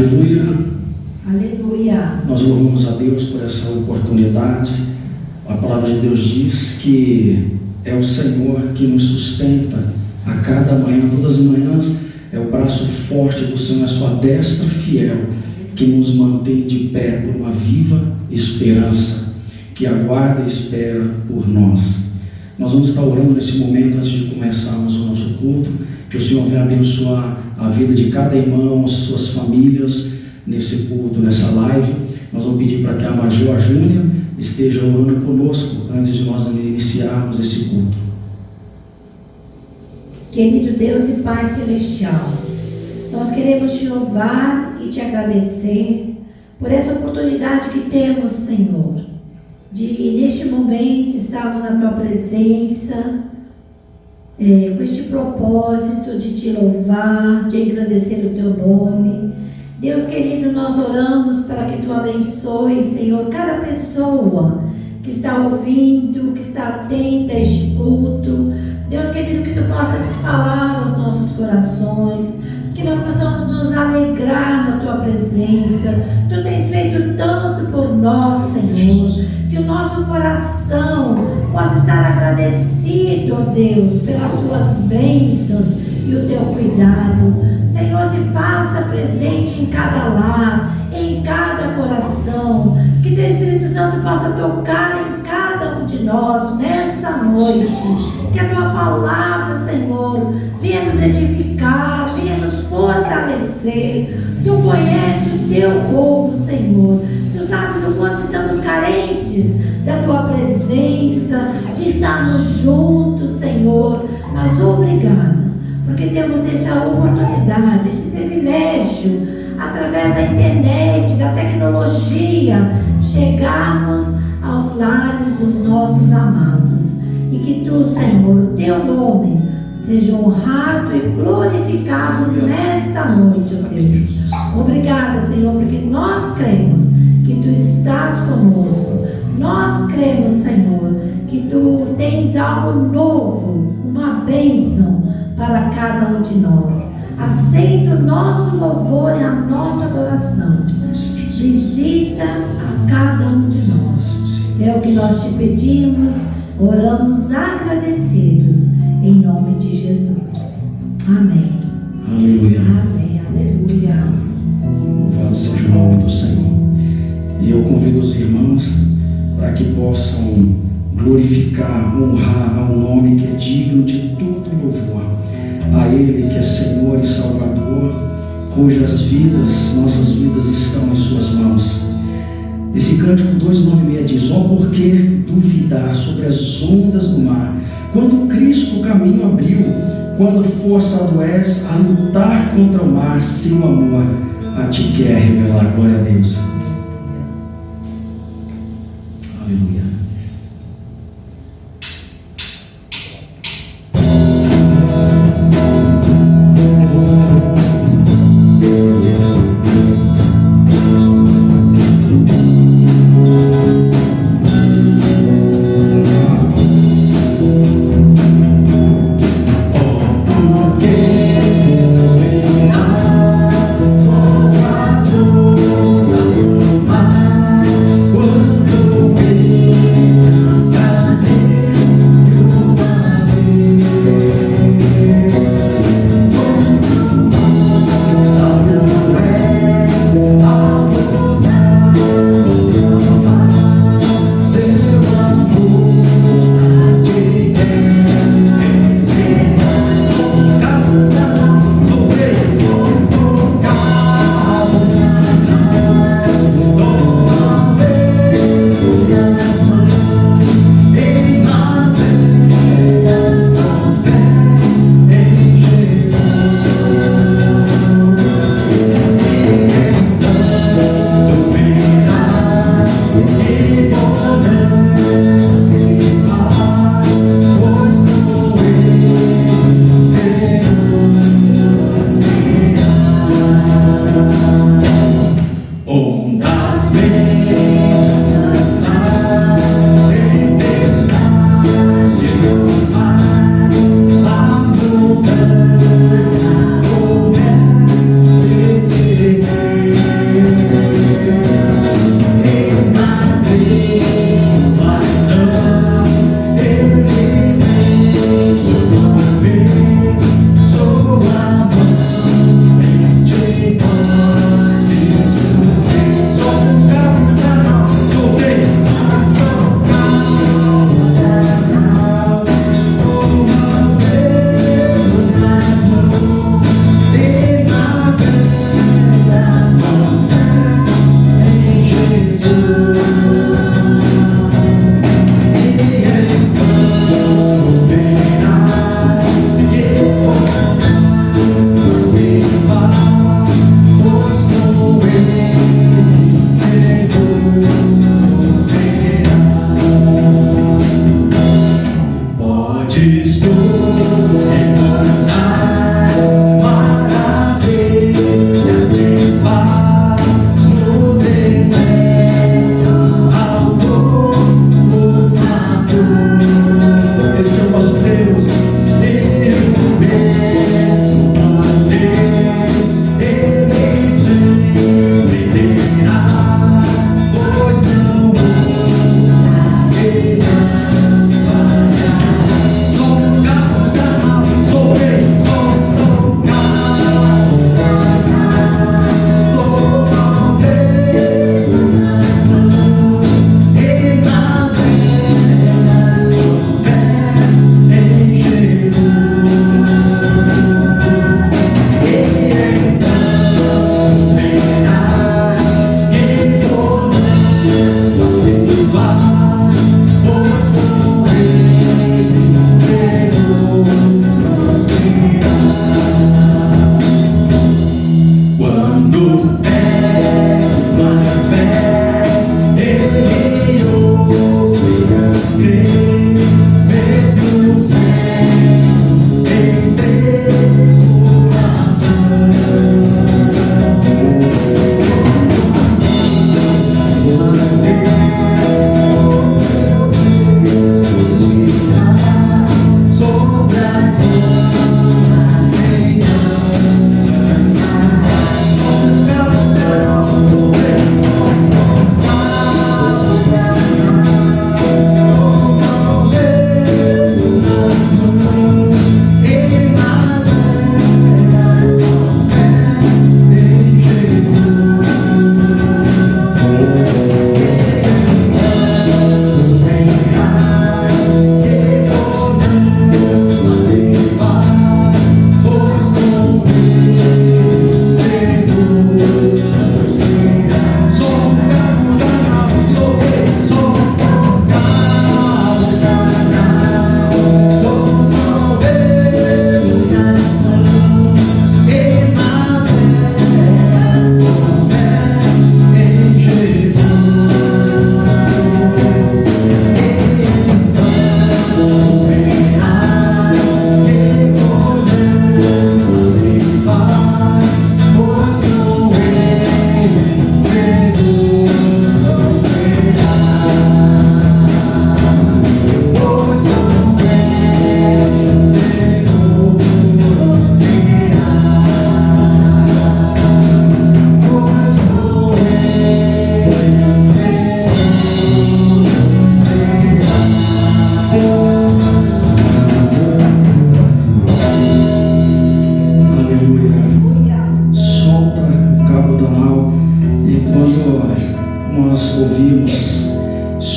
Aleluia. Aleluia. Nós louvamos a Deus por essa oportunidade. A palavra de Deus diz que é o Senhor que nos sustenta a cada manhã, todas as manhãs. É o braço forte do Senhor, a sua destra fiel, que nos mantém de pé por uma viva esperança, que aguarda e espera por nós. Nós vamos estar orando nesse momento antes de começarmos o nosso culto, que o Senhor venha abençoar a vida de cada irmão, as suas famílias, nesse culto, nessa live. Nós vamos pedir para que a Major Júnior esteja orando conosco antes de nós iniciarmos esse culto. Querido Deus e Pai Celestial, nós queremos te louvar e te agradecer por essa oportunidade que temos, Senhor, de neste momento estarmos na tua presença, com este propósito de te louvar, de engrandecer o teu nome. Deus querido, nós oramos para que tu abençoe, Senhor, cada pessoa que está ouvindo, que está atenta a este culto. Deus querido, que tu possas falar aos nossos corações, que nós possamos nos alegrar na tua presença. Tu tens feito tanto por nós, Senhor, que o nosso coração possa estar agradecido, ó Deus, pelas tuas bênçãos e o teu cuidado. Senhor, se faça presente em cada lar, em cada coração, que teu Espírito Santo possa tocar em cada um de nós nessa noite, que a tua palavra, Senhor, venha nos edificar, venha nos fortalecer. Tu conheces o teu povo, Senhor, tu sabes o quanto estamos carentes da tua presença, de estarmos juntos, Senhor, mas obrigada, porque temos essa oportunidade, esse privilégio, através da internet, da tecnologia, chegarmos aos lares dos nossos amados. E que tu, Senhor, o teu nome, seja honrado e glorificado nesta noite, ó Deus. Obrigada, Senhor, porque nós cremos que tu estás conosco. Nós cremos, Senhor, que tu tens algo novo, uma bênção para cada um de nós. Aceita o nosso louvor e a nossa adoração. Visita a cada um de nós. É o que nós te pedimos, oramos agradecidos, em nome de Jesus. Amém. Aleluia. Amém, aleluia. Louvado seja o nome do Senhor. E eu convido os irmãos para que possam glorificar, honrar ao nome que é digno de todo louvor. A Ele que é Senhor e Salvador, cujas vidas, nossas vidas estão em suas mãos. Esse cântico 296 diz: ó, por que duvidar sobre as ondas do mar, quando Cristo o caminho abriu, quando forçado és a lutar contra o mar, seu amor a ti quer revelar. Glória a Deus. Aleluia. Oh,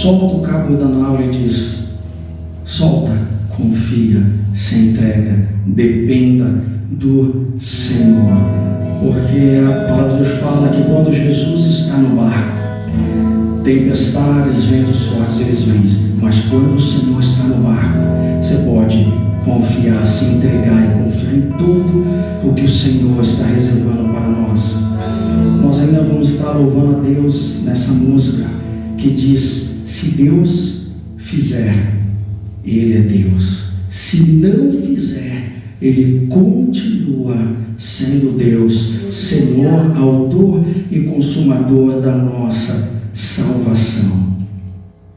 solta o cabo da naula e diz: solta, confia, se entrega, dependa do Senhor. Porque a palavra de Deus fala que quando Jesus está no barco, tempestades, ventos fortes, eles vêm. Mas quando o Senhor está no barco, você pode confiar, se entregar e confiar em tudo o que o Senhor está reservando para nós. Nós ainda vamos estar louvando a Deus nessa música que diz: se Deus fizer, Ele é Deus. Se não fizer, Ele continua sendo Deus, Senhor, autor e consumador da nossa salvação.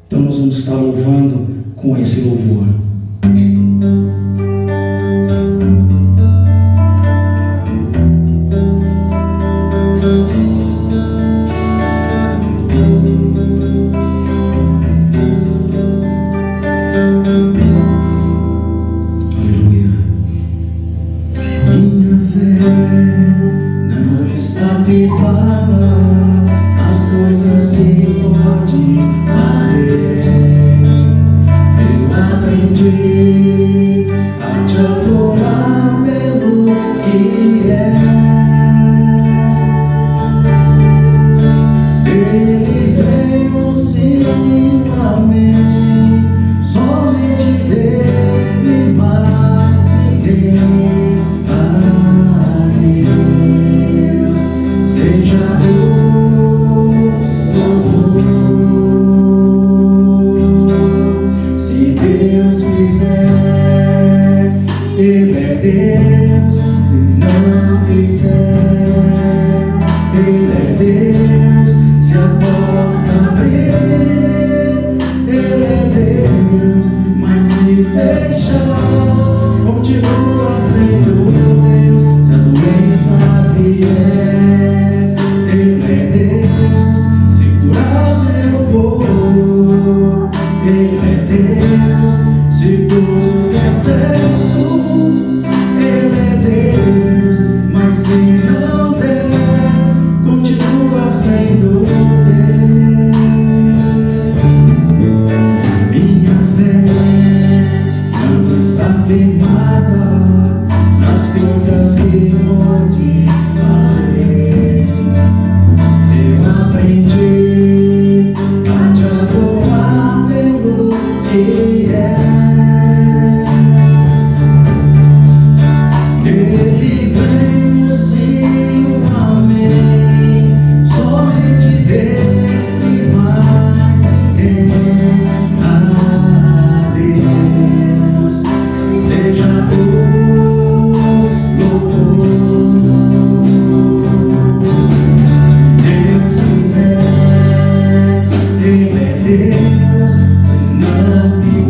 Então nós vamos estar louvando com esse louvor. Deus, se não fizer.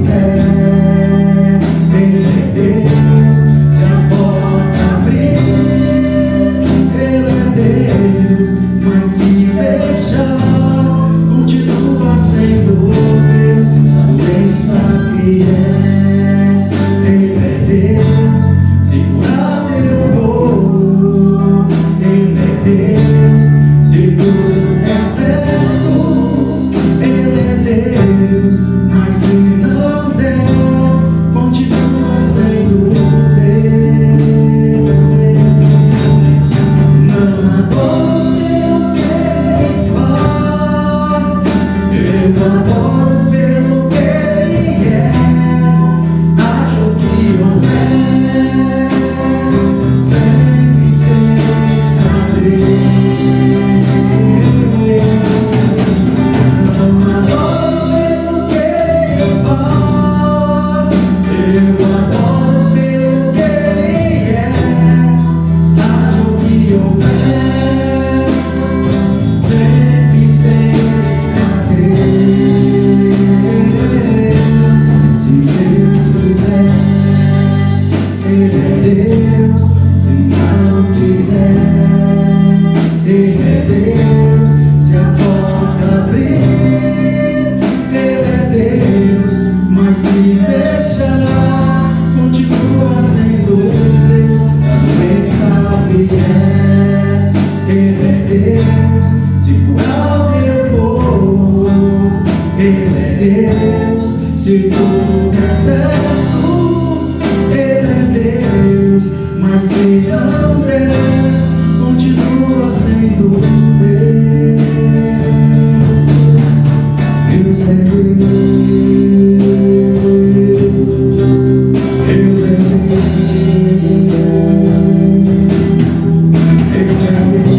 Se tudo der certo, Ele é Deus, mas se não der, continua sendo Deus. Deus é Deus, Deus é Deus, Deus é Deus. Aleluia. Deus é Deus,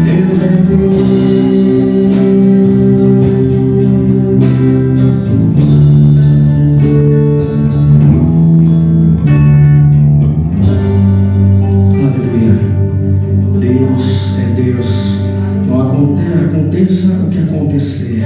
Deus é Deus, Deus é Deus. Aleluia. Deus é Deus. Não aconteça o que acontecer,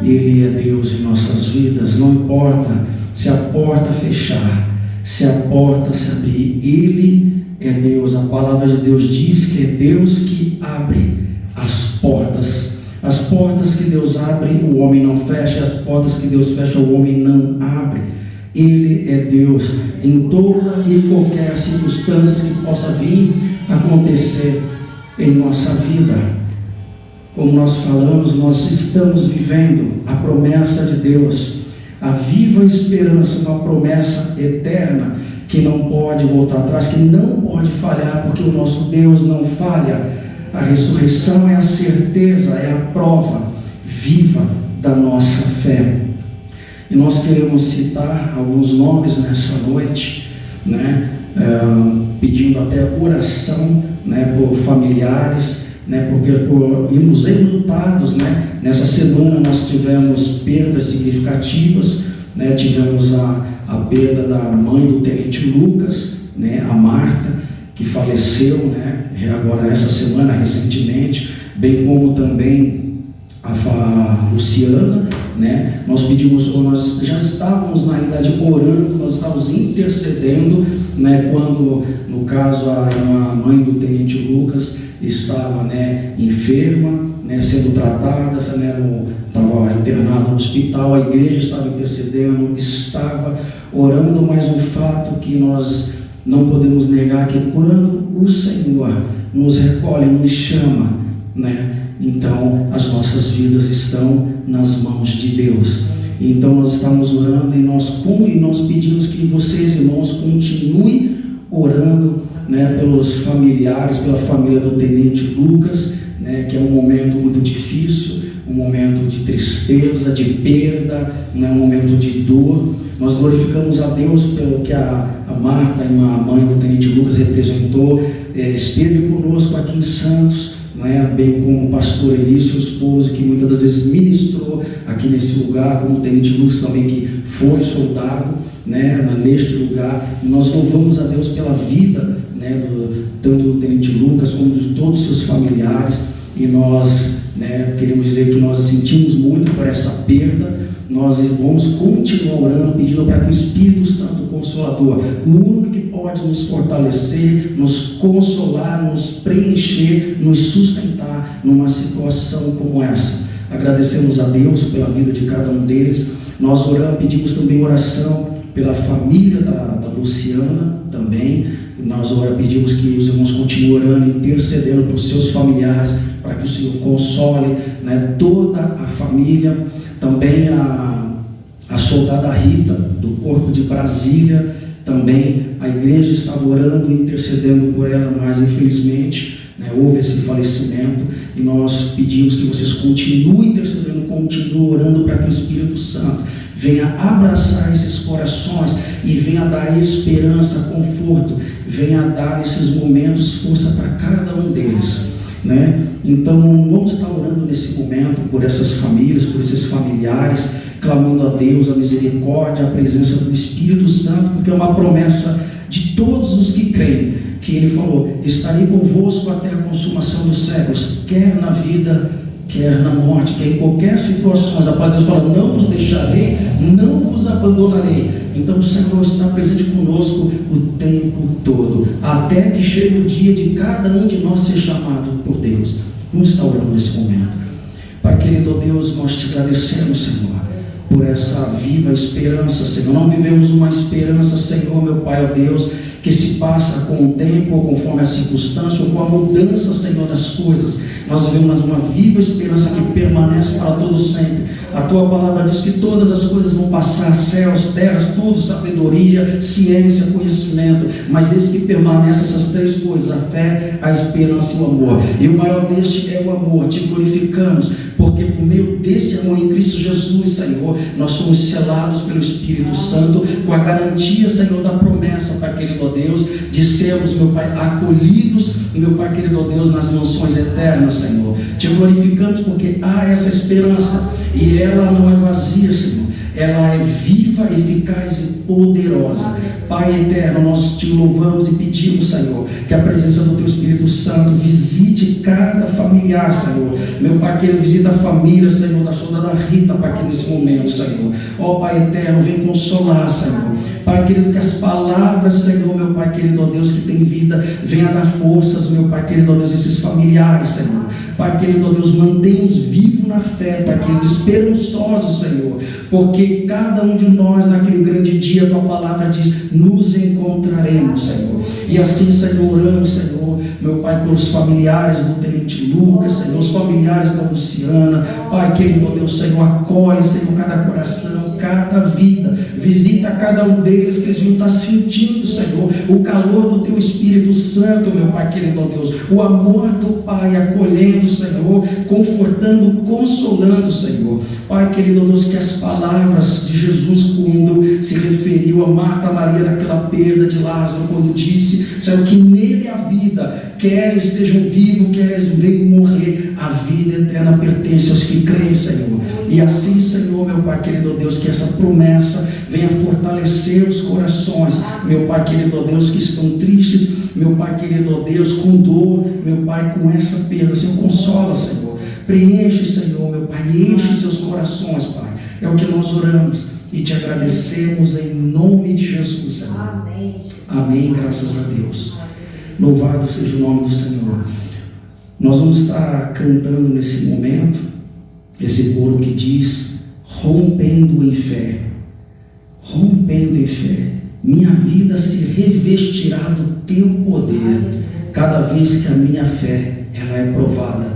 Ele é Deus em nossas vidas. Não importa se a porta fechar, se a porta se abrir, Ele é Deus. A palavra de Deus diz que é Deus que abre as portas. As portas que Deus abre, o homem não fecha. As portas que Deus fecha, o homem não abre. Ele é Deus em toda e qualquer circunstância que possa vir acontecer em nossa vida. Como nós falamos, nós estamos vivendo a promessa de Deus, a viva esperança, uma promessa eterna que não pode voltar atrás, que não pode falhar, porque o nosso Deus não falha. A ressurreição é a certeza, é a prova viva da nossa fé. E nós queremos citar alguns nomes nessa noite, né? Pedindo até oração, né, por familiares, né, porque por irmos enlutados, né? Nessa semana nós tivemos perdas significativas, né? Tivemos a perda da mãe do tenente Lucas, né, a Marta, que faleceu, né, agora essa semana, recentemente, bem como também a Luciana, né? Nós pedimos, nós já estávamos na realidade orando, nós estávamos intercedendo, né, quando no caso a mãe do tenente Lucas estava, né, enferma, né, sendo tratada, né, estava internada no hospital, a igreja estava intercedendo, estava orando, mas o fato que nós não podemos negar que quando o Senhor nos recolhe, nos chama, né, então as nossas vidas estão nas mãos de Deus. Então nós estamos orando e nós pedimos que vocês, irmãos, continuem orando, né, pelos familiares, pela família do tenente Lucas, né, que é um momento muito difícil, um momento de tristeza, de perda, né, um momento de dor. Nós glorificamos a Deus pelo que a Marta, a mãe do tenente Lucas, representou, esteve conosco aqui em Santos, né, bem como o pastor Elício, esposo, que muitas das vezes ministrou aqui nesse lugar, como o tenente Lucas também, que foi soldado, né, neste lugar. E nós louvamos a Deus pela vida, né, tanto do tenente Lucas como de todos os seus familiares. E nós, né, queremos dizer que nós sentimos muito por essa perda. Nós vamos continuar orando, pedindo para que o Espírito Santo Consolador, o único que pode nos fortalecer, nos consolar, nos preencher, nos sustentar numa situação como essa. Agradecemos a Deus pela vida de cada um deles. Nós oramos, pedimos também oração pela família da Luciana também. Nós pedimos que os irmãos continuem orando, intercedendo por seus familiares, para que o Senhor console, né, toda a família. Também a soldada Rita, do Corpo de Brasília, também a igreja estava orando e intercedendo por ela, mas infelizmente, né, houve esse falecimento. E nós pedimos que vocês continuem intercedendo, continuem orando para que o Espírito Santo venha abraçar esses corações e venha dar esperança, conforto, venha dar nesses momentos força para cada um deles, né? Então vamos estar orando nesse momento por essas famílias, por esses familiares, clamando a Deus a misericórdia, a presença do Espírito Santo, porque é uma promessa de todos os que creem, que Ele falou: estarei convosco até a consumação dos séculos, quer na vida, quer na morte, quer em qualquer situação. A palavra de Deus fala: não vos deixarei, não vos abandonarei. Então o Senhor está presente conosco o tempo todo, até que chegue o dia de cada um de nós ser chamado por Deus. Vamos estar orando nesse momento. Pai querido, Deus, nós te agradecemos, Senhor, por essa viva esperança, Senhor. Não vivemos uma esperança, Senhor, meu Pai, ó Deus, que se passa com o tempo, ou conforme a circunstância, ou com a mudança, Senhor, das coisas. Nós vivemos uma viva esperança que permanece para todo sempre. A Tua palavra diz que todas as coisas vão passar, céus, terras, tudo, sabedoria, ciência, conhecimento, mas esse que permanece, essas três coisas, a fé, a esperança e o amor. E o maior deste é o amor. Te glorificamos, porque por meio desse amor em Cristo Jesus, Senhor, nós somos selados pelo Espírito Santo, com a garantia, Senhor, da promessa, Pai querido, ó Deus, de sermos, meu Pai, acolhidos, meu Pai querido, ó Deus, nas mansões eternas, Senhor. Te glorificamos porque há essa esperança, e ela não é vazia, Senhor. Ela é viva, eficaz e poderosa. Pai eterno, nós te louvamos e pedimos, Senhor, que a presença do Teu Espírito Santo visite cada familiar, Senhor. Meu Pai querido, visita a família, Senhor, da soldada Rita, Pai querido, nesse momento, Senhor. Ó Pai eterno, vem consolar, Senhor. Pai querido, que as palavras, Senhor, meu Pai querido, ó Deus, que tem vida, venha dar forças, meu Pai querido, ó Deus, esses familiares, Senhor. Pai querido, ó Deus, mantenha-os vivos na fé, Pai querido, esperançosos, Senhor, porque cada um de nós, naquele grande dia, a Tua palavra diz, nos encontraremos, Senhor. E assim, Senhor, oramos, Senhor, meu Pai, pelos familiares do Tenente Lucas, Senhor, os familiares da Luciana, Pai querido, ó Deus, Senhor, acolhe, Senhor, cada coração, cada vida, visita cada um deles, que eles vão estar sentindo, Senhor, o calor do Teu Espírito Santo, meu Pai querido, ó Deus, o amor do Pai acolhendo, Senhor, confortando, consolando, Senhor. Pai querido, ó Deus, que as palavras de Jesus, quando se referiu a Marta, Maria, naquela perda de Lázaro, quando disse, Senhor, que nele a vida, quer estejam vivos, quer venham morrer, a vida eterna pertence aos que creem, Senhor. E assim, Senhor, meu Pai querido, ó Deus, que essa promessa venha fortalecer os corações, meu Pai querido, ó Deus, que estão tristes, meu Pai querido, ó Deus, com dor, meu Pai, com essa perda, Senhor, consola, Senhor, preenche, Senhor, meu Pai, enche seus corações, Pai, é o que nós oramos e te agradecemos em nome de Jesus, Senhor. Amém. Amém, graças a Deus. Louvado seja o nome do Senhor. Nós vamos estar cantando nesse momento esse coro que diz, rompendo em fé, rompendo em fé, minha vida se revestirá do Teu poder, cada vez que a minha fé ela é provada.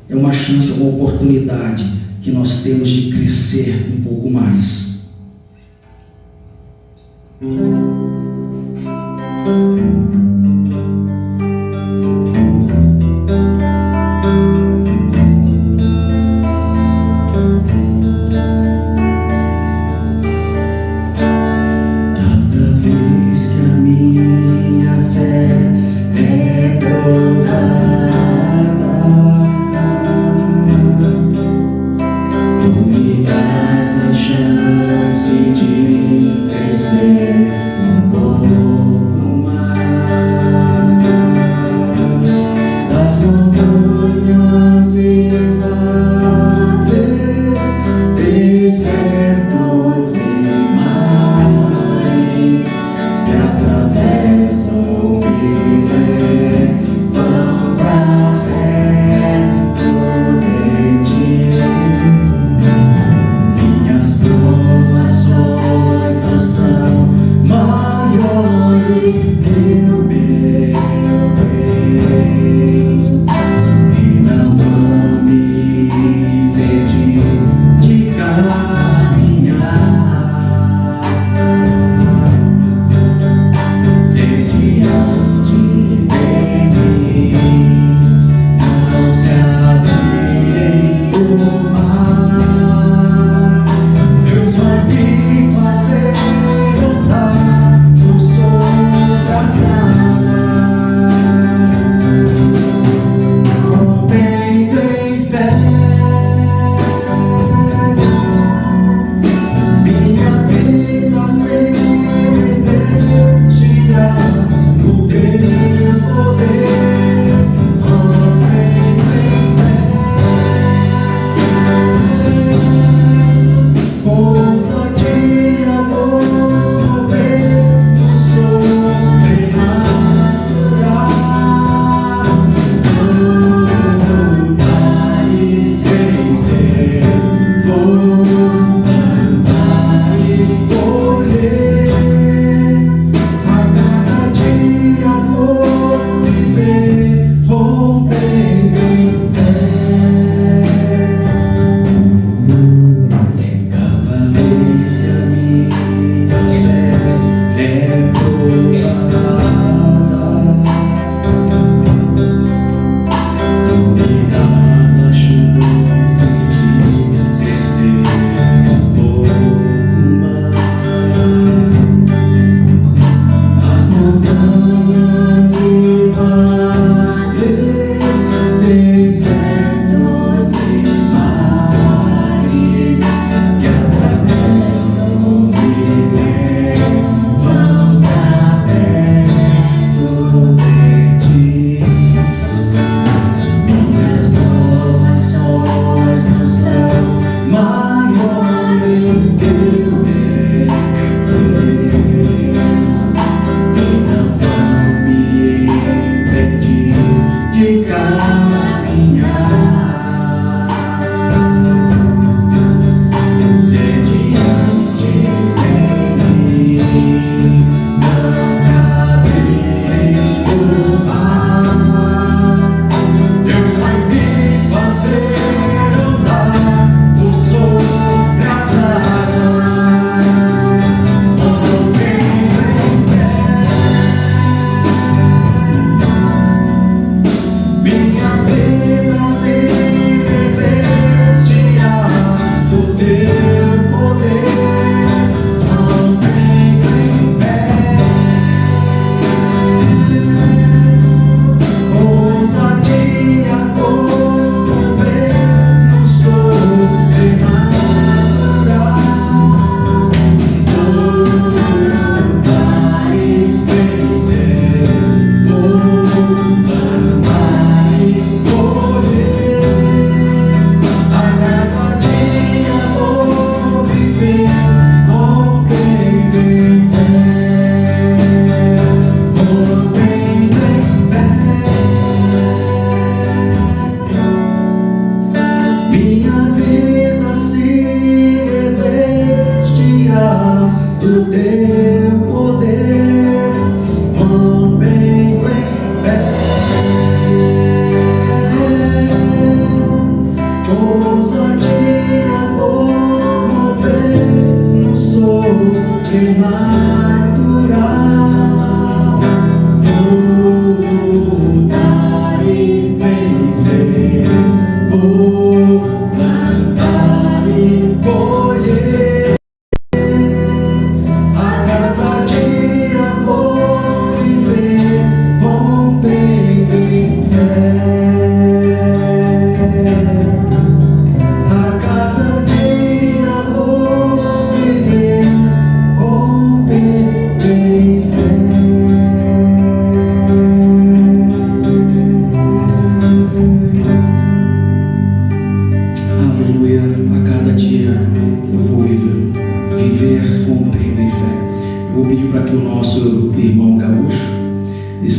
É uma chance, uma oportunidade que nós temos de crescer um pouco mais.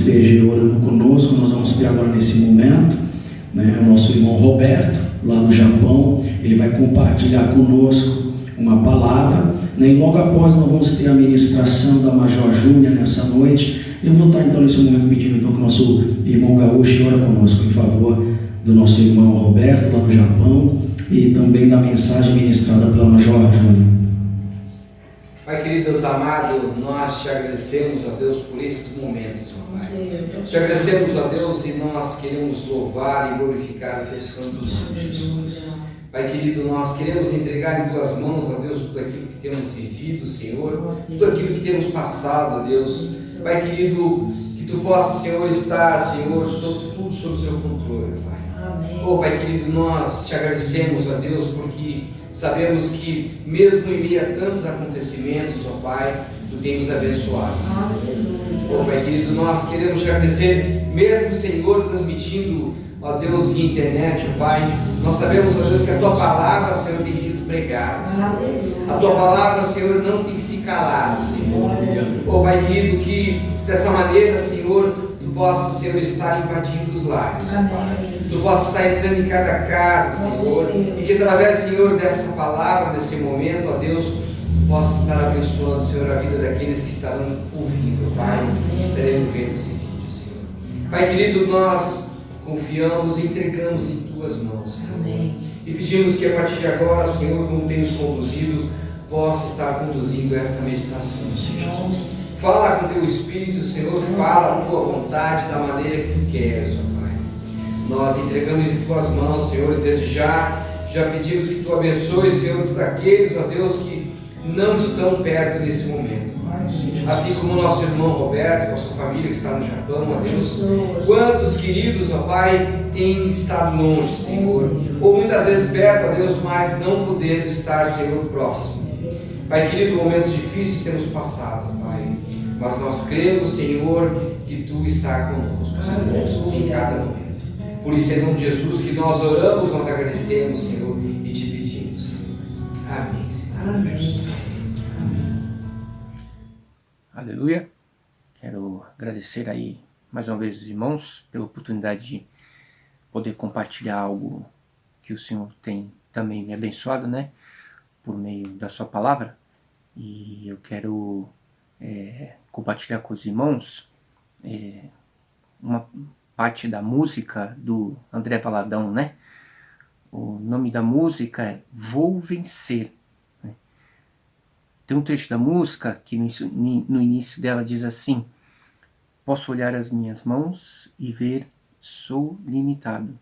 esteja orando conosco. Nós vamos ter agora nesse momento, né, o nosso irmão Roberto, lá no Japão. Ele vai compartilhar conosco uma palavra, né, e logo após nós vamos ter a ministração da Major Júlia nessa noite. Eu vou estar então nesse momento pedindo então que o nosso irmão Gaúcho ore conosco em favor do nosso irmão Roberto lá no Japão e também da mensagem ministrada pela Major Júlia. Pai querido, Deus amado, nós te agradecemos, ó Deus, por esses momentos, ó Pai. Te agradecemos, ó Deus, e nós queremos louvar e glorificar o teu santo nome. Pai querido, nós queremos entregar em tuas mãos, ó Deus, tudo aquilo que temos vivido, Senhor, tudo aquilo que temos passado, ó Deus. Pai querido, que tu possas, Senhor, estar, Senhor, sobre tudo, sob o seu controle, Pai. Oh, Pai querido, nós te agradecemos, ó Deus, porque sabemos que mesmo em meio a tantos acontecimentos, ó Pai, tu tens nos abençoado. Oh, Pai querido, nós queremos te agradecer, mesmo, Senhor, transmitindo, ó Deus, via internet, ó Pai. Nós sabemos, ó Deus, que a tua palavra, Senhor, tem sido pregada, Senhor. A tua palavra, Senhor, não tem se calado, Senhor. Oh, Pai querido, que dessa maneira, Senhor, tu possas, Senhor, estar invadindo os lares, ó Pai. Tu possas estar entrando em cada casa, Senhor, e que através, Senhor, dessa palavra, desse momento, ó Deus, Tu possas estar abençoando, Senhor, a vida daqueles que estarão ouvindo, Pai, e estaremos vendo esse vídeo, Senhor. Pai querido, nós confiamos e entregamos em Tuas mãos, Senhor. Amém. E pedimos que a partir de agora, Senhor, como tem nos conduzido, possa estar conduzindo esta meditação, Senhor. Fala com Teu Espírito, Senhor, fala a Tua vontade da maneira que Tu queres, ó Pai. Nós entregamos em Tuas mãos, Senhor, e desde já pedimos que Tu abençoe, Senhor, todos aqueles, ó Deus, que não estão perto nesse momento, Pai. Assim como o nosso irmão Roberto, com a sua família que está no Japão, ó Deus. Quantos queridos, ó Pai, têm estado longe, Senhor, ou muitas vezes perto, ó Deus, mas não podendo estar, Senhor, próximo. Pai querido, momentos difíceis temos passado, Pai, mas nós cremos, Senhor, que Tu está conosco, Senhor, em cada momento. Por isso, em nome de Jesus, que nós oramos, nós agradecemos, Senhor, e Te pedimos, Senhor. Amém, Senhor. Amém. Aleluia. Quero agradecer aí mais uma vez os irmãos pela oportunidade de poder compartilhar algo que o Senhor tem também me abençoado, né? Por meio da sua palavra. E eu quero compartilhar com os irmãos uma parte da música do André Valadão, né? O nome da música é Vou Vencer. Tem um trecho da música que no início dela diz assim: posso olhar as minhas mãos e ver, sou limitado.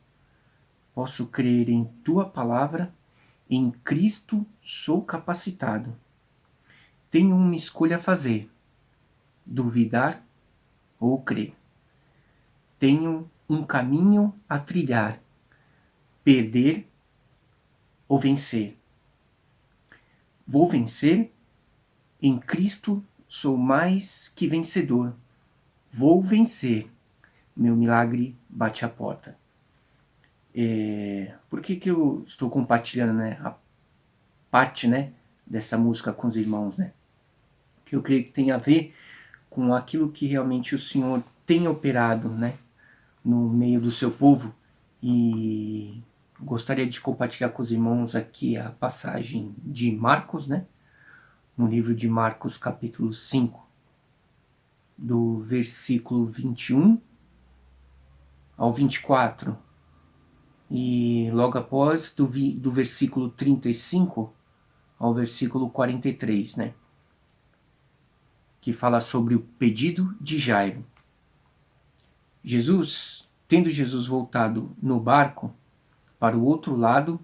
Posso crer em Tua palavra, em Cristo sou capacitado. Tenho uma escolha a fazer, duvidar ou crer. Tenho um caminho a trilhar, perder ou vencer. Vou vencer, em Cristo sou mais que vencedor. Vou vencer, meu milagre bate à porta. Por que eu estou compartilhando, né, a parte, né, dessa música com os irmãos, né? Que eu creio que tem a ver com aquilo que realmente o Senhor tem operado, né, no meio do seu povo. E gostaria de compartilhar com os irmãos aqui a passagem de Marcos, né, no livro de Marcos, capítulo 5, do versículo 21 ao 24, e logo após do versículo 35 ao versículo 43, né, que fala sobre o pedido de Jairo. Tendo Jesus voltado no barco para o outro lado,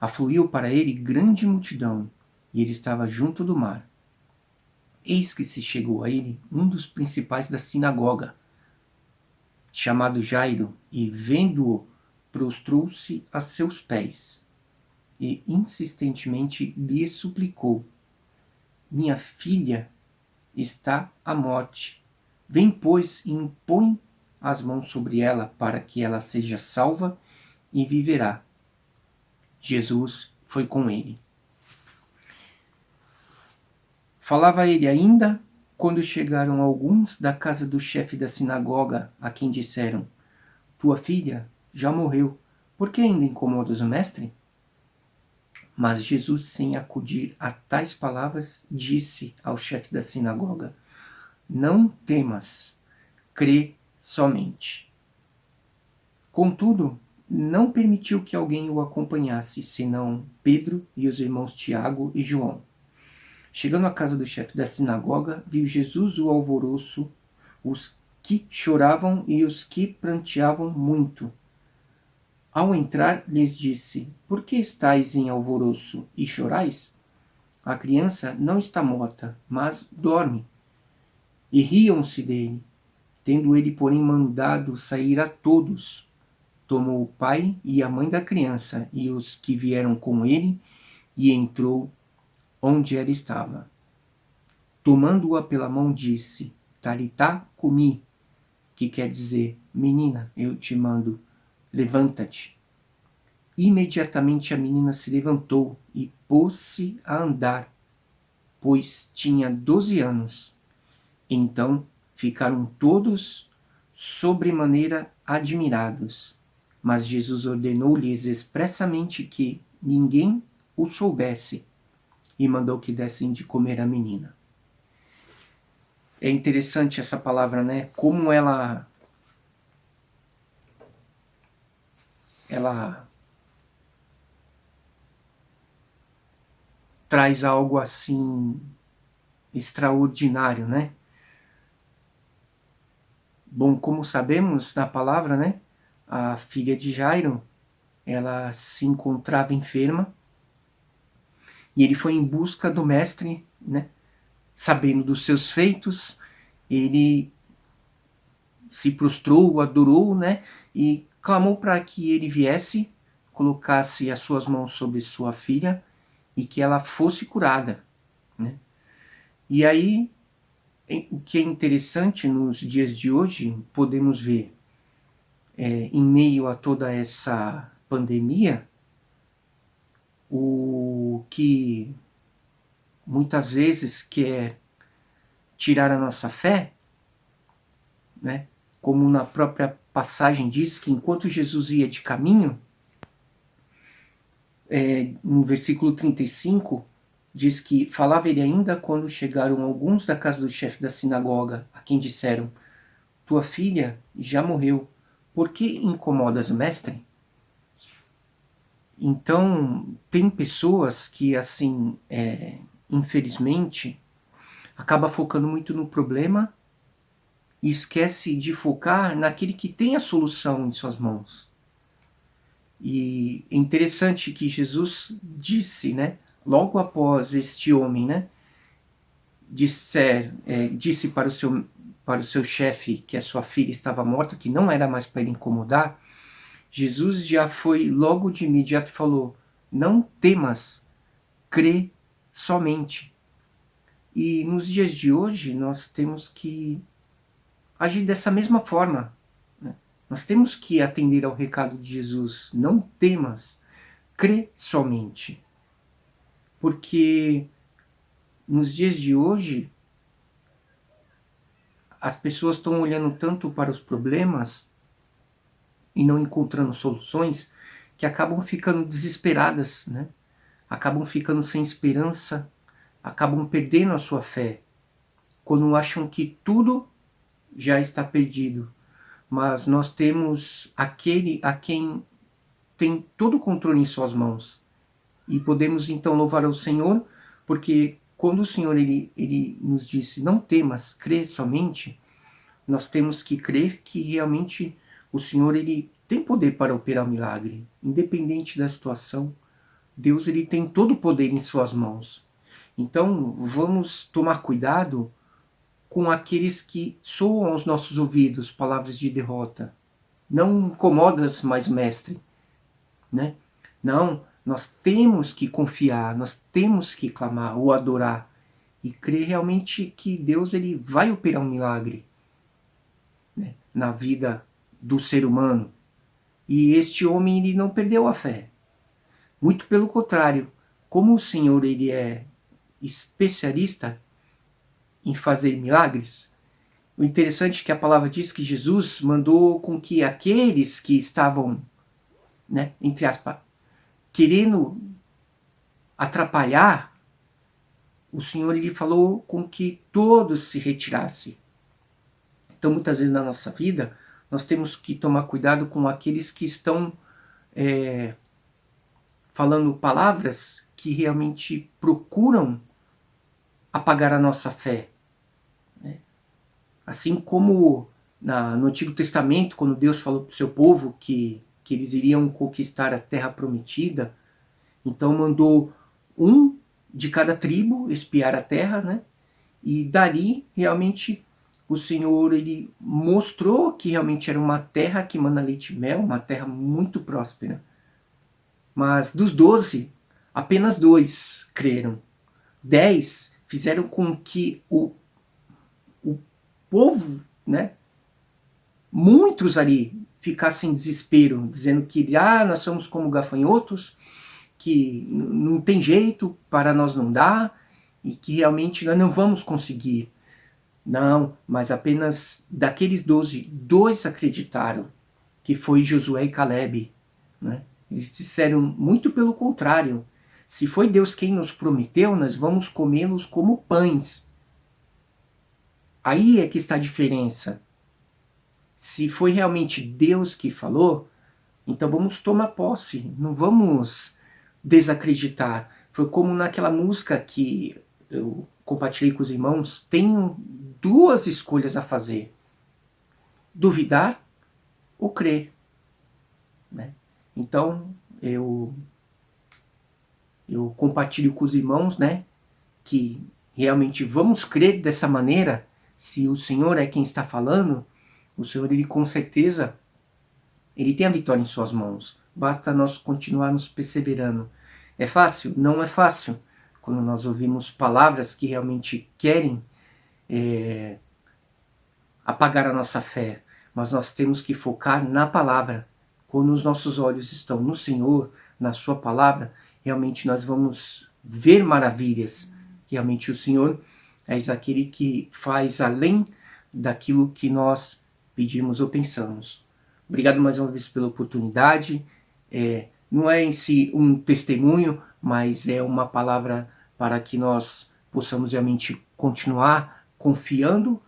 afluiu para ele grande multidão, e ele estava junto do mar. Eis que se chegou a ele um dos principais da sinagoga, chamado Jairo, e vendo-o, prostrou-se a seus pés, e insistentemente lhe suplicou: minha filha está à morte. Vem, pois, e impõe as mãos sobre ela, para que ela seja salva e viverá. Jesus foi com ele. Falava ele ainda, quando chegaram alguns da casa do chefe da sinagoga, a quem disseram: tua filha já morreu, por que ainda incomodas o mestre? Mas Jesus, sem acudir a tais palavras, disse ao chefe da sinagoga: não temas, crê somente. Contudo, não permitiu que alguém o acompanhasse, senão Pedro e os irmãos Tiago e João. Chegando à casa do chefe da sinagoga, viu Jesus o alvoroço, os que choravam e os que pranteavam muito. Ao entrar, lhes disse: por que estáis em alvoroço e chorais? A criança não está morta, mas dorme. E riam-se dele. Tendo ele, porém, mandado sair a todos, tomou o pai e a mãe da criança e os que vieram com ele, e entrou onde ela estava. Tomando-a pela mão, disse: Talitá cumi, que quer dizer: menina, eu te mando, levanta-te. Imediatamente a menina se levantou e pôs-se a andar, pois tinha 12 anos. Então ficaram todos sobremaneira admirados. Mas Jesus ordenou-lhes expressamente que ninguém o soubesse. e mandou que dessem de comer à menina. É interessante essa palavra, né? Como ela traz algo assim extraordinário, né? Bom, como sabemos na palavra, né? A filha de Jairo, ela se encontrava enferma e ele foi em busca do mestre, né? Sabendo dos seus feitos, ele se prostrou, adorou, né? E clamou para que ele viesse, colocasse as suas mãos sobre sua filha e que ela fosse curada, né? E aí, o que é interessante nos dias de hoje, podemos ver, em meio a toda essa pandemia, o que muitas vezes quer tirar a nossa fé, né? Como na própria passagem diz que enquanto Jesus ia de caminho, no versículo 35, diz que falava ele ainda quando chegaram alguns da casa do chefe da sinagoga, a quem disseram: tua filha já morreu, por que incomodas o mestre? Então, tem pessoas que, assim, infelizmente, acaba focando muito no problema e esquece de focar naquele que tem a solução em suas mãos. E é interessante que Jesus disse, né, logo após este homem, né, disse para o seu chefe que a sua filha estava morta, que não era mais para ele incomodar, Jesus já foi logo de imediato e falou: não temas, crê somente. E nos dias de hoje nós temos que agir dessa mesma forma, né? Nós temos que atender ao recado de Jesus: não temas, crê somente. Porque nos dias de hoje as pessoas estão olhando tanto para os problemas e não encontrando soluções, que acabam ficando desesperadas, né? Acabam ficando sem esperança, acabam perdendo a sua fé, quando acham que tudo já está perdido. Mas nós temos aquele a quem tem todo o controle em suas mãos. E podemos então louvar ao Senhor, porque quando o Senhor ele nos disse: não temas, crê somente, nós temos que crer que realmente o Senhor ele tem poder para operar o milagre. Independente da situação, Deus ele tem todo o poder em suas mãos. Então vamos tomar cuidado com aqueles que soam aos nossos ouvidos palavras de derrota. Não incomodas mais, mestre, né? Não, nós temos que confiar, nós temos que clamar ou adorar e crer realmente que Deus ele vai operar um milagre, né, na vida do ser humano. E este homem ele não perdeu a fé. Muito pelo contrário, como o Senhor ele é especialista em fazer milagres, o interessante é que a palavra diz que Jesus mandou com que aqueles que estavam, né, entre aspas, querendo atrapalhar, o Senhor ele falou com que todos se retirassem. Então muitas vezes na nossa vida nós temos que tomar cuidado com aqueles que estão falando palavras que realmente procuram apagar a nossa fé, né? Assim como no Antigo Testamento, quando Deus falou para o seu povo que eles iriam conquistar a terra prometida, então mandou um de cada tribo espiar a terra, né? E dali realmente o Senhor ele mostrou que realmente era uma terra que mana leite e mel, uma terra muito próspera. Mas dos 12, apenas 2 creram. 10 fizeram com que o povo, né, muitos ali ficassem em desespero, dizendo que nós somos como gafanhotos, que não tem jeito, para nós não dá, e que realmente nós não vamos conseguir. Não, mas apenas daqueles 12, 2 acreditaram, que foi Josué e Calebe, né? Eles disseram muito pelo contrário: Se foi Deus quem nos prometeu, nós vamos comê-los como pães. Aí é que está a diferença. Se foi realmente Deus que falou, então vamos tomar posse, não vamos desacreditar. Foi como naquela música que eu compartilhei com os irmãos, tenho duas escolhas a fazer: duvidar ou crer, né? Então eu compartilho com os irmãos, né, que realmente vamos crer dessa maneira. Se o Senhor é quem está falando, o Senhor, ele com certeza, ele tem a vitória em suas mãos. Basta nós continuarmos perseverando. É fácil? Não é fácil. Quando nós ouvimos palavras que realmente querem apagar a nossa fé, mas nós temos que focar na palavra. Quando os nossos olhos estão no Senhor, na sua palavra, realmente nós vamos ver maravilhas. Realmente o Senhor é aquele que faz além daquilo que nós pedimos ou pensamos. Obrigado mais uma vez pela oportunidade. Não é em si um testemunho, mas é uma palavra para que nós possamos realmente continuar confiando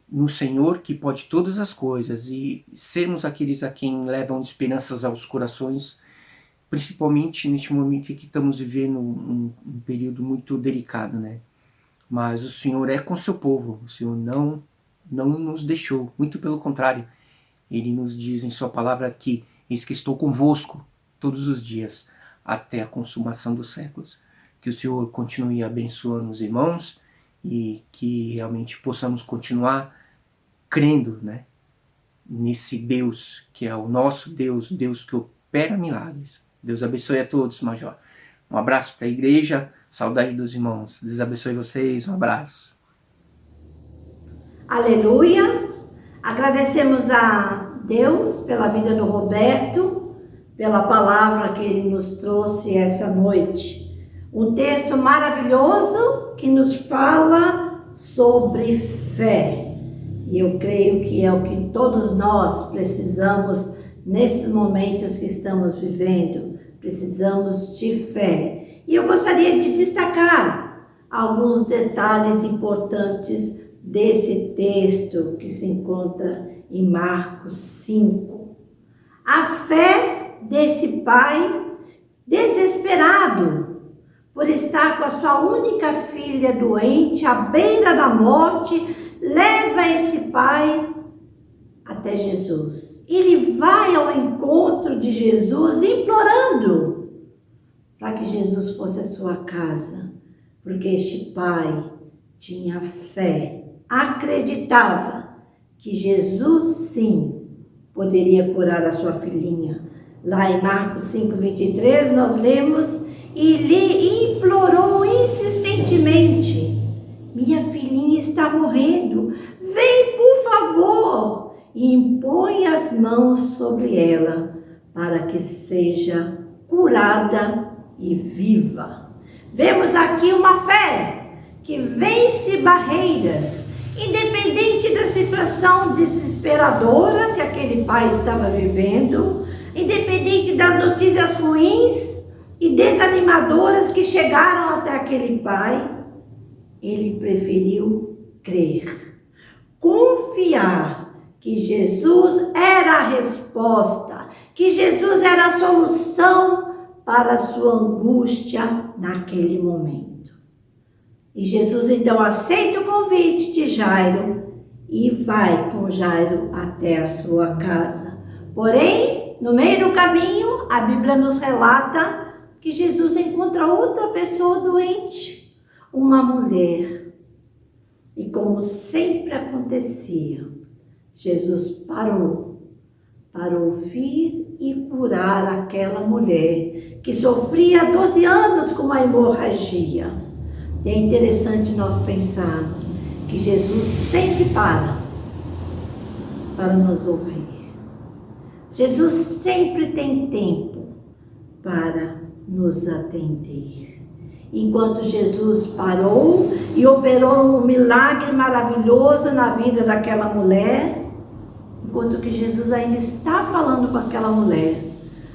no Senhor, que pode todas as coisas, e sermos aqueles a quem levam esperanças aos corações, principalmente neste momento em que estamos vivendo um período muito delicado, né? Mas o Senhor é com seu povo, o Senhor não nos deixou, muito pelo contrário. Ele nos diz em sua palavra que eis que estou convosco todos os dias, até a consumação dos séculos. Que o Senhor continue abençoando os irmãos e que realmente possamos continuar crendo, né, nesse Deus que é o nosso Deus, Deus que opera milagres. Deus abençoe a todos, Major. Um abraço para a igreja, saudade dos irmãos. Deus abençoe vocês, um abraço. Aleluia! Agradecemos a Deus pela vida do Roberto, pela palavra que ele nos trouxe essa noite. Um texto maravilhoso que nos fala sobre fé. E eu creio que é o que todos nós precisamos nesses momentos que estamos vivendo. Precisamos de fé. E eu gostaria de destacar alguns detalhes importantes desse texto que se encontra em Marcos 5. A fé desse pai desesperado por estar com a sua única filha doente, à beira da morte, leva esse pai até Jesus. Ele vai ao encontro de Jesus implorando para que Jesus fosse à sua casa, porque este pai tinha fé, acreditava que Jesus sim poderia curar a sua filhinha. Lá em Marcos 5:23 nós lemos: e lhe implorou insistentemente: minha filhinha está morrendo, vem por favor e impõe as mãos sobre ela para que seja curada e viva. Vemos aqui uma fé que vence barreiras, independente da situação desesperadora que aquele pai estava vivendo, independente das notícias ruins e desanimadoras que chegaram até aquele pai. Ele preferiu crer, confiar que Jesus era a resposta, que Jesus era a solução para a sua angústia naquele momento. E Jesus então aceita o convite de Jairo e vai com Jairo até a sua casa. Porém, no meio do caminho, a Bíblia nos relata que Jesus encontra outra pessoa doente, uma mulher. E como sempre acontecia, Jesus parou para ouvir e curar aquela mulher que sofria há 12 anos com uma hemorragia. E é interessante nós pensarmos que Jesus sempre para nos ouvir. Jesus sempre tem tempo para nos atender. Enquanto Jesus parou e operou um milagre maravilhoso na vida daquela mulher, enquanto que Jesus ainda está falando com aquela mulher,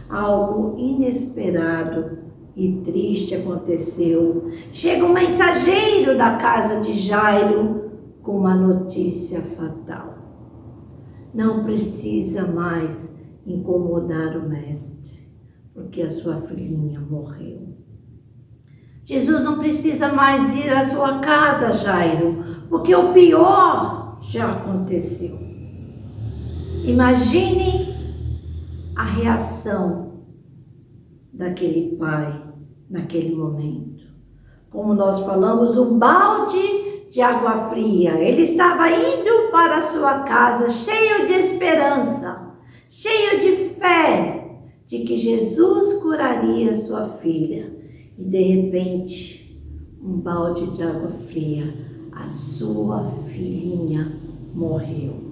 algo inesperado e triste aconteceu. Chega um mensageiro da casa de Jairo com uma notícia fatal. Não precisa mais incomodar o mestre, porque a sua filhinha morreu. Jesus não precisa mais ir à sua casa, Jairo, porque o pior já aconteceu. Imagine a reação daquele pai naquele momento. Como nós falamos, um balde de água fria. Ele estava indo para a sua casa cheio de esperança, cheio de fé de que Jesus curaria sua filha. E de repente, um balde de água fria, a sua filhinha morreu.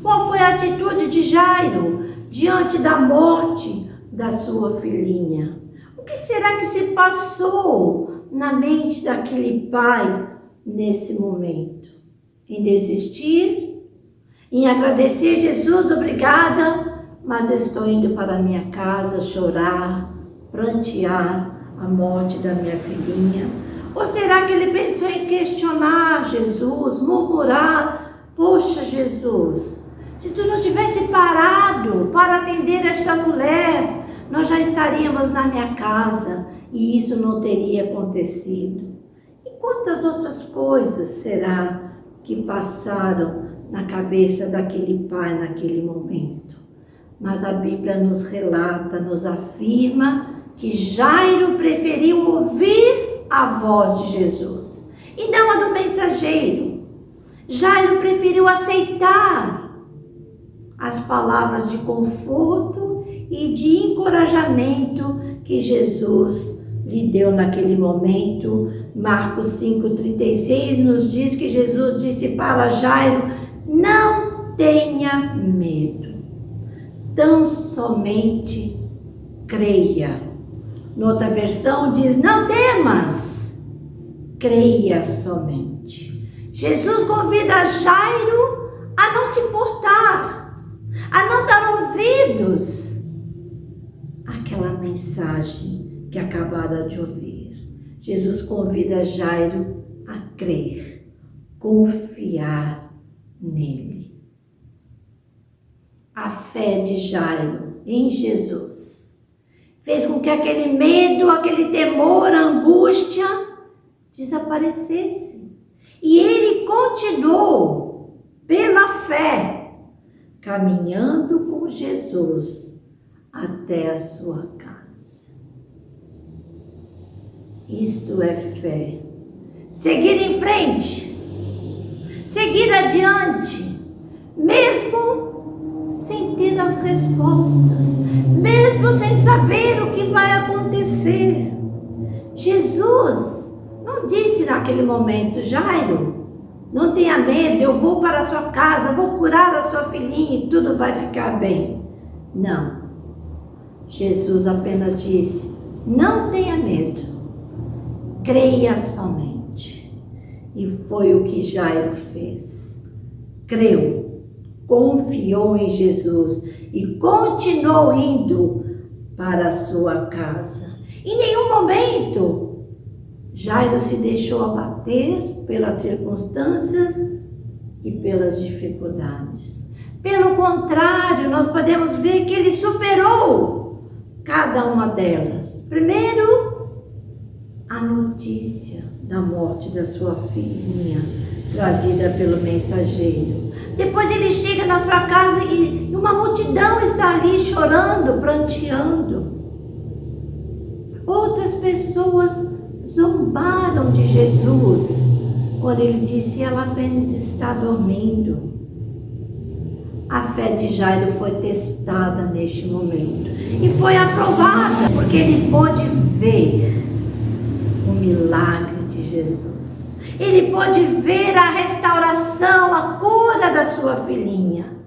Qual foi a atitude de Jairo diante da morte da sua filhinha? O que será que se passou na mente daquele pai nesse momento? Em desistir? Em agradecer, Jesus, obrigada, mas eu estou indo para a minha casa chorar, prantear a morte da minha filhinha? Ou será que ele pensou em questionar Jesus, murmurar: poxa, Jesus, se tu não tivesse parado para atender esta mulher, nós já estaríamos na minha casa e isso não teria acontecido. E quantas outras coisas será que passaram na cabeça daquele pai naquele momento? Mas a Bíblia nos relata, nos afirma que Jairo preferiu ouvir a voz de Jesus e não a do mensageiro. Jairo preferiu aceitar as palavras de conforto e de encorajamento que Jesus lhe deu naquele momento. Marcos 5,36 nos diz que Jesus disse para Jairo: não tenha medo, tão somente creia. Noutra versão diz: não temas, creia somente. Jesus convida Jairo a não se importar, a não dar ouvidos àquela mensagem que acabara de ouvir. Jesus convida Jairo a crer, confiar nele. A fé de Jairo em Jesus fez com que aquele medo, aquele temor, a angústia desaparecesse. E ele continuou, pela fé, caminhando com Jesus até a sua casa. Isto é fé. Seguir em frente, seguir adiante, mesmo sem ter as respostas, mesmo sem saber o que vai acontecer. Jesus não disse naquele momento: Jairo, não tenha medo, eu vou para a sua casa, vou curar a sua filhinha e tudo vai ficar bem. Não. Jesus apenas disse: não tenha medo, creia somente. E foi o que Jairo fez. Creu, confiou em Jesus e continuou indo para a sua casa. Em nenhum momento Jairo se deixou abater pelas circunstâncias e pelas dificuldades. Pelo contrário, nós podemos ver que ele superou cada uma delas. Primeiro, a notícia da morte da sua filhinha, trazida pelo mensageiro. Depois ele chega na sua casa e uma multidão está ali chorando, pranteando. Outras pessoas zombaram de Jesus quando ele disse: ela apenas está dormindo. A fé de Jairo foi testada neste momento e foi aprovada, porque ele pôde ver o milagre de Jesus. Ele pôde ver a restauração, a cura da sua filhinha.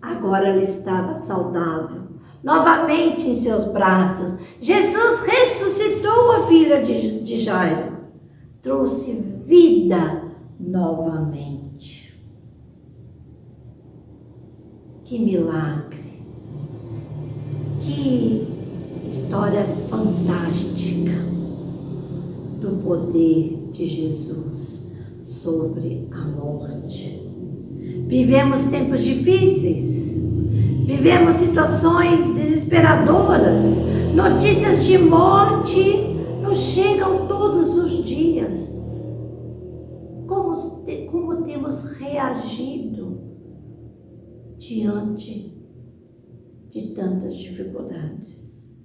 Agora ela estava saudável, novamente em seus braços. Jesus ressuscitou a filha de Jairo, trouxe vida novamente. Que milagre! Que história fantástica! poder de Jesus sobre a morte. Vivemos tempos difíceis, vivemos situações desesperadoras, notícias de morte nos chegam todos os dias. Como temos reagido diante de tantas dificuldades?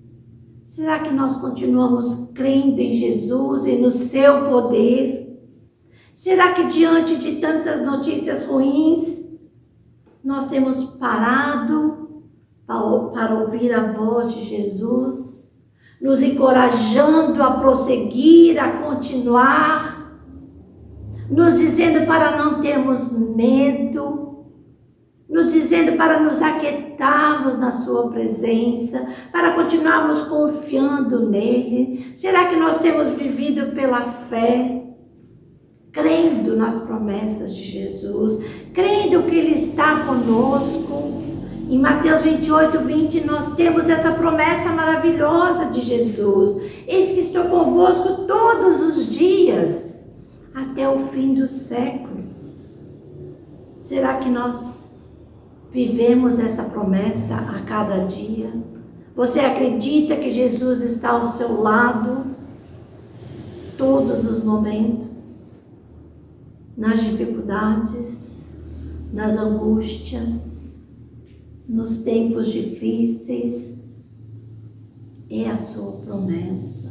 Será que nós continuamos crendo em Jesus e no seu poder? Será que diante de tantas notícias ruins, nós temos parado para ouvir a voz de Jesus, nos encorajando a prosseguir, a continuar, nos dizendo para não termos medo, nos dizendo para nos aquietarmos na sua presença, para continuarmos confiando nele? Será que nós temos vivido pela fé, crendo nas promessas de Jesus, crendo que ele está conosco? Em Mateus 28:20 nós temos essa promessa maravilhosa de Jesus: eis que estou convosco todos os dias, até o fim dos séculos. Será que nós vivemos essa promessa a cada dia? Você acredita que Jesus está ao seu lado todos os momentos? Nas dificuldades, nas angústias, nos tempos difíceis? É a sua promessa: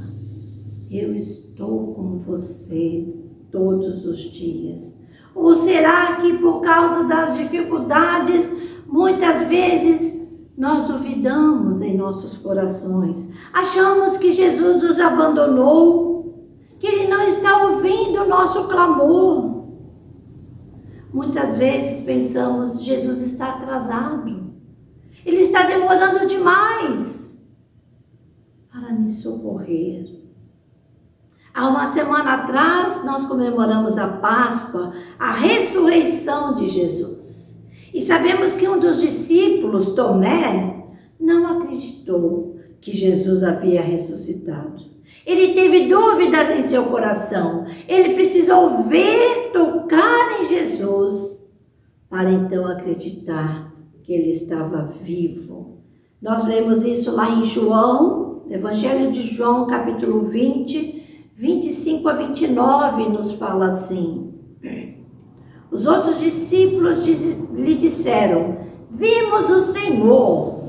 eu estou com você todos os dias. Ou será que por causa das dificuldades, muitas vezes nós duvidamos em nossos corações, achamos que Jesus nos abandonou, que ele não está ouvindo o nosso clamor? Muitas vezes pensamos: Jesus está atrasado, ele está demorando demais para me socorrer. Há uma semana atrás, nós comemoramos a Páscoa, a ressurreição de Jesus. E sabemos que um dos discípulos, Tomé, não acreditou que Jesus havia ressuscitado. Ele teve dúvidas em seu coração. Ele precisou ver, tocar em Jesus, para então acreditar que ele estava vivo. Nós lemos isso lá em João, Evangelho de João, capítulo 20, 25 a 29, nos fala assim: os outros discípulos lhe disseram: vimos o Senhor.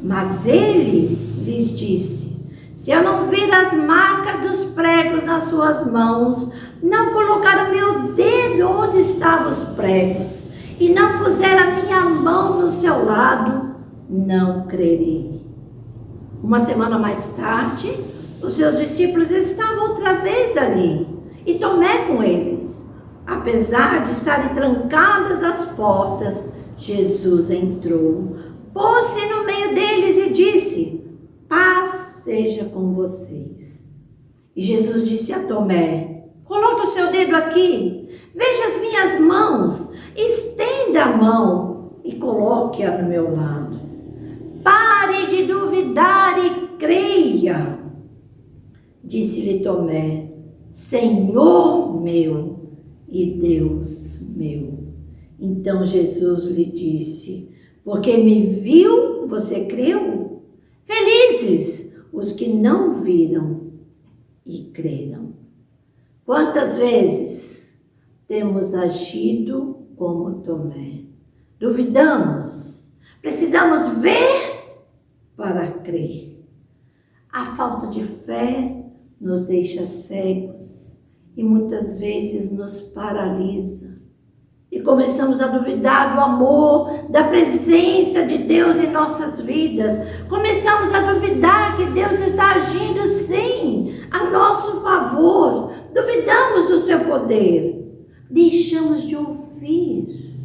Mas ele lhes disse: se eu não vir as marcas dos pregos nas suas mãos, não colocar o meu dedo onde estavam os pregos, e não puser a minha mão no seu lado, não crerei. Uma semana mais tarde, os seus discípulos estavam outra vez ali, e Tomé com eles. Apesar de estarem trancadas as portas, Jesus entrou, pôs-se no meio deles e disse: paz seja com vocês. E Jesus disse a Tomé: coloque o seu dedo aqui, veja as minhas mãos, estenda a mão e coloque-a no meu lado. Pare de duvidar e creia. Disse-lhe Tomé: Senhor meu e Deus meu. Então Jesus lhe disse: porque me viu, você creu? Felizes os que não viram e creram. Quantas vezes temos agido como Tomé? Duvidamos, precisamos ver para crer. A falta de fé nos deixa cegos e muitas vezes nos paralisa. E começamos a duvidar do amor, da presença de Deus em nossas vidas. Começamos a duvidar que Deus está agindo sim, a nosso favor. Duvidamos do seu poder. Deixamos de ouvir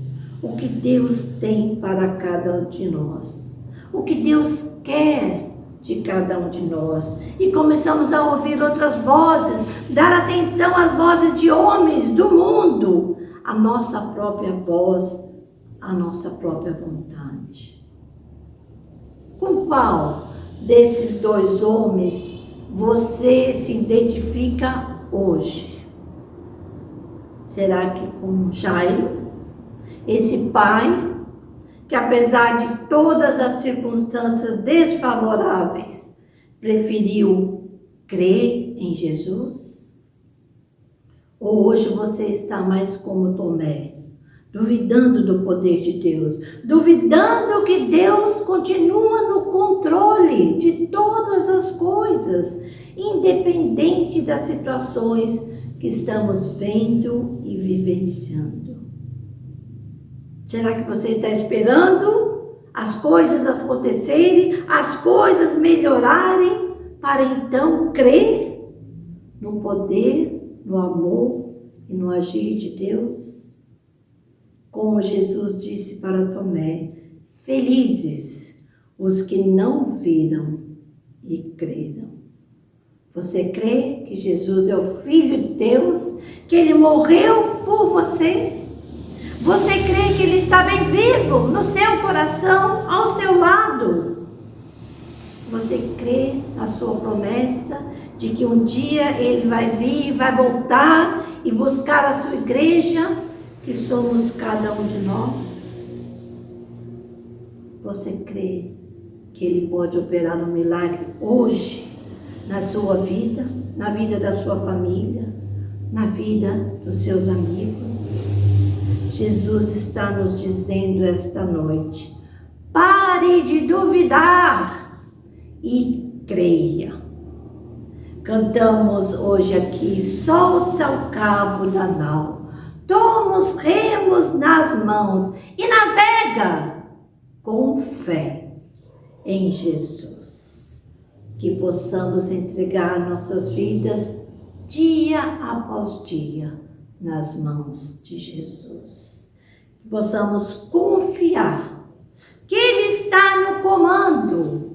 o que Deus tem para cada um de nós. O que Deus quer de cada um de nós. E começamos a ouvir outras vozes, dar atenção às vozes de homens do mundo, a nossa própria voz, a nossa própria vontade. Com qual desses dois homens você se identifica hoje? Será que com Jairo, esse pai, que apesar de todas as circunstâncias desfavoráveis, preferiu crer em Jesus? Ou hoje você está mais como Tomé, duvidando do poder de Deus, duvidando que Deus continua no controle de todas as coisas, independente das situações que estamos vendo e vivenciando? Será que você está esperando as coisas acontecerem, as coisas melhorarem, para então crer no poder, no amor e no agir de Deus? Como Jesus disse para Tomé: felizes os que não viram e creram. Você crê que Jesus é o Filho de Deus, que Ele morreu por você? Você crê que Ele está bem vivo no seu coração, ao seu lado? Você crê na sua promessa de que um dia Ele vai vir, vai voltar e buscar a sua igreja, que somos cada um de nós? Você crê que Ele pode operar um milagre hoje, na sua vida, na vida da sua família, na vida dos seus amigos? Jesus está nos dizendo esta noite: pare de duvidar e creia. Cantamos hoje aqui: solta o cabo da nau, toma os remos nas mãos e navega com fé em Jesus. Que possamos entregar nossas vidas dia após dia nas mãos de Jesus. Que possamos confiar que Ele está no comando,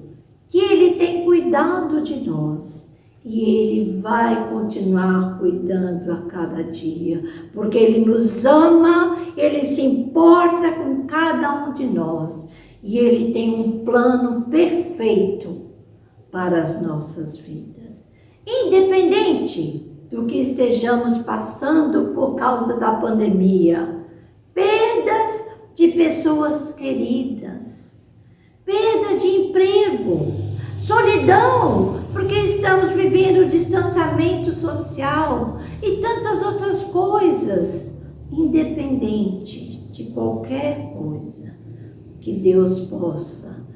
que Ele tem cuidado de nós e Ele vai continuar cuidando a cada dia, porque Ele nos ama, Ele se importa com cada um de nós e Ele tem um plano perfeito para as nossas vidas. Independente do que estejamos passando por causa da pandemia, perdas de pessoas queridas, perda de emprego, solidão, porque estamos vivendo o distanciamento social e tantas outras coisas, independente de qualquer coisa, que Deus possa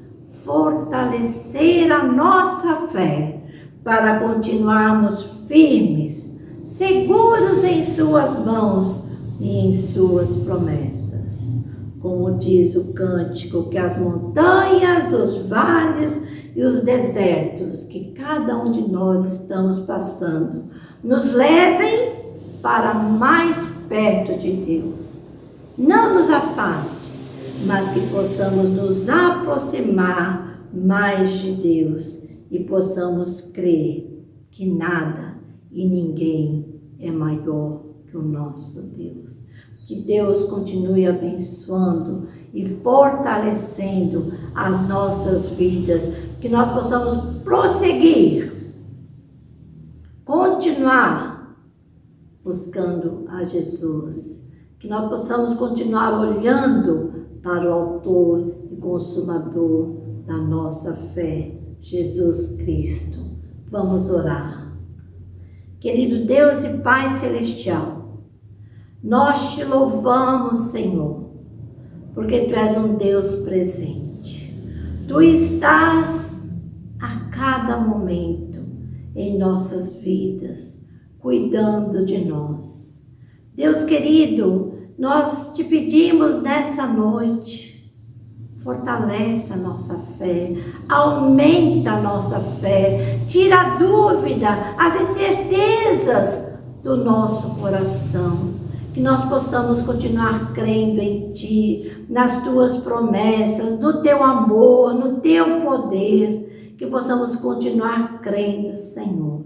fortalecer a nossa fé para continuarmos firmes, seguros em suas mãos e em suas promessas. Como diz o cântico, que as montanhas, os vales e os desertos que cada um de nós estamos passando nos levem para mais perto de Deus. Não nos afaste, mas que possamos nos aproximar mais de Deus e possamos crer que nada e ninguém é maior que o nosso Deus. Que Deus continue abençoando e fortalecendo as nossas vidas, que nós possamos prosseguir, continuar buscando a Jesus, que nós possamos continuar olhando para o autor e consumador da nossa fé, Jesus Cristo. Vamos orar. Querido Deus e Pai Celestial, nós te louvamos, Senhor, porque Tu és um Deus presente. Tu estás a cada momento em nossas vidas, cuidando de nós. Deus querido, nós te pedimos nessa noite, fortalece a nossa fé, aumenta a nossa fé, tira a dúvida, as incertezas do nosso coração, que nós possamos continuar crendo em Ti, nas Tuas promessas, no Teu amor, no Teu poder, que possamos continuar crendo, Senhor,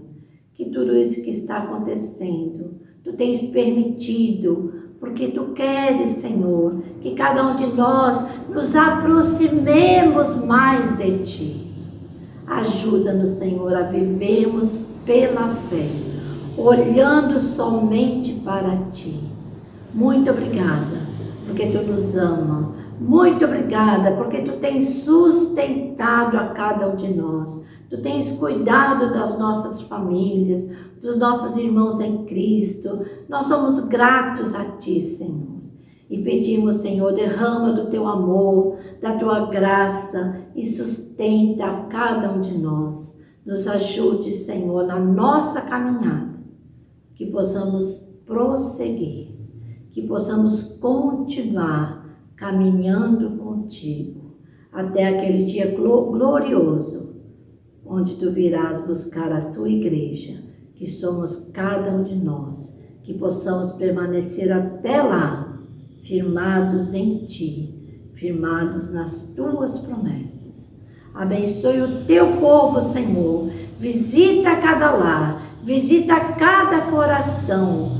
que tudo isso que está acontecendo, Tu tens permitido, porque Tu queres, Senhor, que cada um de nós nos aproximemos mais de Ti. Ajuda-nos, Senhor, a vivermos pela fé, olhando somente para Ti. Muito obrigada, porque Tu nos ama. Muito obrigada, porque Tu tens sustentado a cada um de nós. Tu tens cuidado das nossas famílias, dos nossos irmãos em Cristo. Nós somos gratos a Ti, Senhor. E pedimos, Senhor, derrama do Teu amor, da Tua graça e sustenta a cada um de nós. Nos ajude, Senhor, na nossa caminhada, que possamos prosseguir, que possamos continuar caminhando contigo até aquele dia glorioso, onde Tu virás buscar a Tua igreja, que somos cada um de nós, que possamos permanecer até lá, firmados em Ti, firmados nas Tuas promessas. Abençoe o Teu povo, Senhor. Visita cada lar, visita cada coração.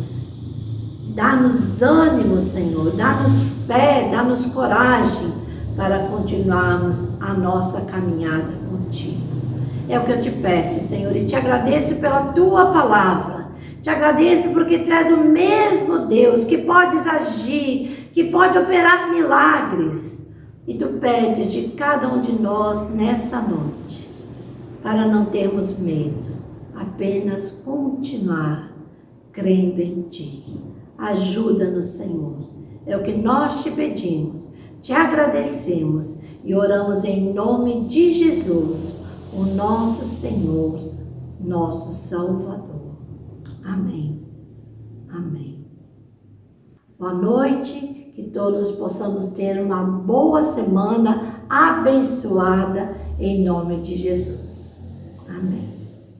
Dá-nos ânimo, Senhor, dá-nos fé, dá-nos coragem para continuarmos a nossa caminhada contigo. É o que eu te peço, Senhor, e te agradeço pela Tua palavra. Te agradeço porque Tu és o mesmo Deus que podes agir, que pode operar milagres. E Tu pedes de cada um de nós nessa noite, para não termos medo, apenas continuar crendo em Ti. Ajuda-nos, Senhor. É o que nós Te pedimos, Te agradecemos e oramos em nome de Jesus, o nosso Senhor, nosso Salvador. Amém. Amém. Boa noite, que todos possamos ter uma boa semana abençoada em nome de Jesus. Amém.